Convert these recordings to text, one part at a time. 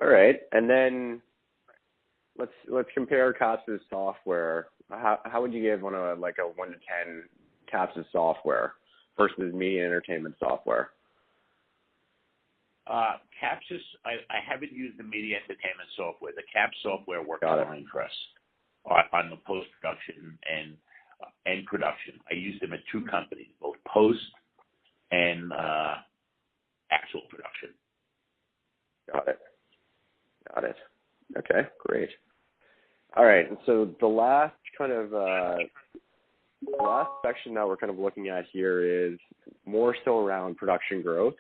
All right. And then let's compare Caps's software. How would you give on a 1 to 10 Caps's software versus media entertainment software? Caps's, I haven't used the media entertainment software. The Caps software works fine for us on the post-production and production. I use them at two companies, both post and actual production. Got it. Okay, great. All right, and so the last section that we're kind of looking at here is more so around production growth,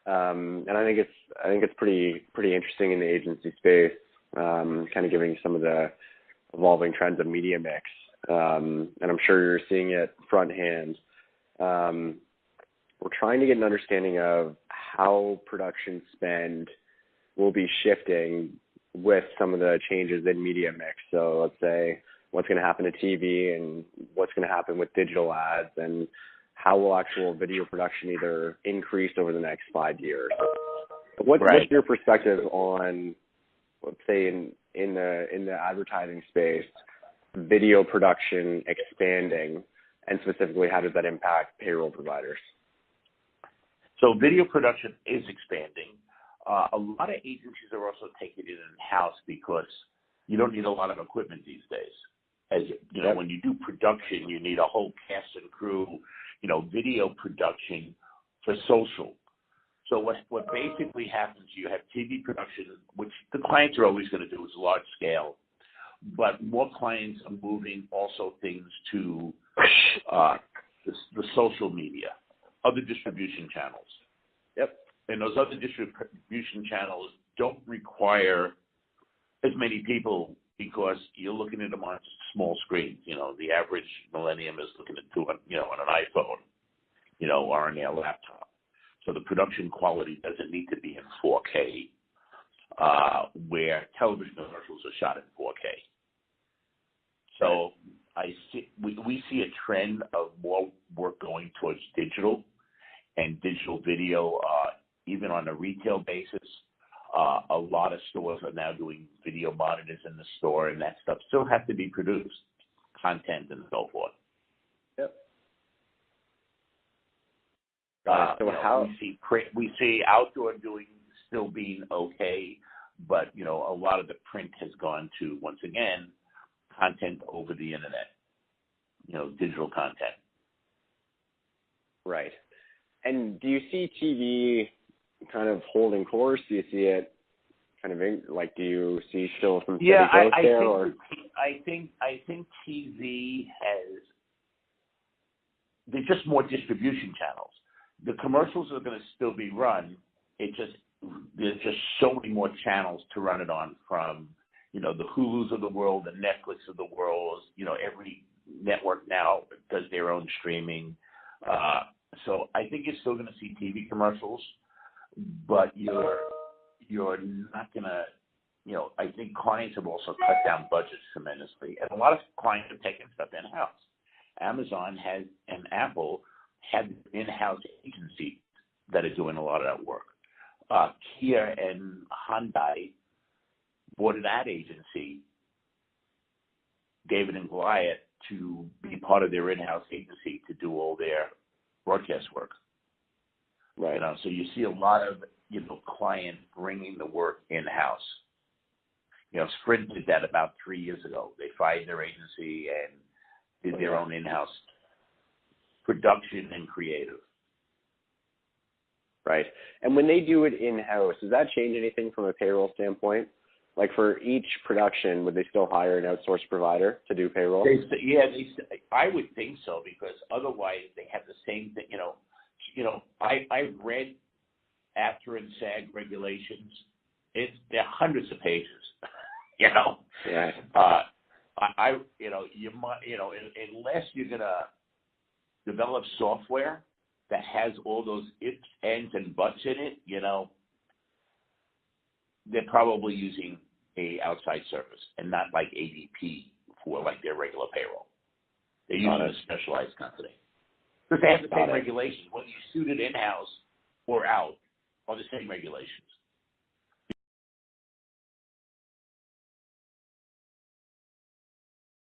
and I think it's pretty interesting in the agency space, kind of giving some of the evolving trends of media mix, and I'm sure you're seeing it front hand. We're trying to get an understanding of how production spend will be shifting with some of the changes in media mix. So let's say what's going to happen to TV and what's going to happen with digital ads, and how will actual video production either increase over the next 5 years. What's your perspective on, let's say in the advertising space, video production expanding, and specifically how does that impact payroll providers? So video production is expanding. A lot of agencies are also taking it in-house because you don't need a lot of equipment these days. As you know, when you do production, you need a whole cast and crew, video production for social. So what basically happens, you have TV production, which the clients are always going to do, is large scale, but more clients are moving also things to the social media, other distribution channels. Yep. And those other distribution channels don't require as many people because you're looking at them on small screens. The average millennium is looking at on an iPhone, or on their laptop. So the production quality doesn't need to be in 4K, where television commercials are shot in 4K. So we see a trend of more work going towards digital and digital video, even on a retail basis. A lot of stores are now doing video monitors in the store, and that stuff still has to be produced, content and so forth. Yep. We see outdoor doing still being okay, but a lot of the print has gone to, once again, content over the internet, digital content. Right. And do you see TV kind of holding course? Do you see it kind of do you see still some steady growth there? I think TV has. There's just more distribution channels. The commercials are going to still be run. There's just so many more channels to run it on, from the Hulus of the world, the Netflix of the world. Every network now does their own streaming. So I think you're still going to see TV commercials, but you're not going to, I think clients have also cut down budgets tremendously. And a lot of clients have taken stuff in-house. Amazon and Apple have in-house agencies that are doing a lot of that work. Kia and Hyundai bought an ad agency, David and Goliath, to be part of their in-house agency to do all their broadcast work. Right. So you see a lot of clients bringing the work in-house. Sprint did that about 3 years ago. They fired their agency and did their own in-house production and creative. Right. And when they do it in-house, does that change anything from a payroll standpoint? Like for each production, would they still hire an outsourced provider to do payroll? I would think so, because otherwise they have the same thing. I've read AFTRA and SAG regulations. They're hundreds of pages. Right. Unless you're gonna develop software that has all those ifs, ands, and buts in it, they're probably using a outside service and not like ADP for like their regular payroll. They're using a specialized company because they have the same regulations. Whether you suit it in-house or out, are the same regulations.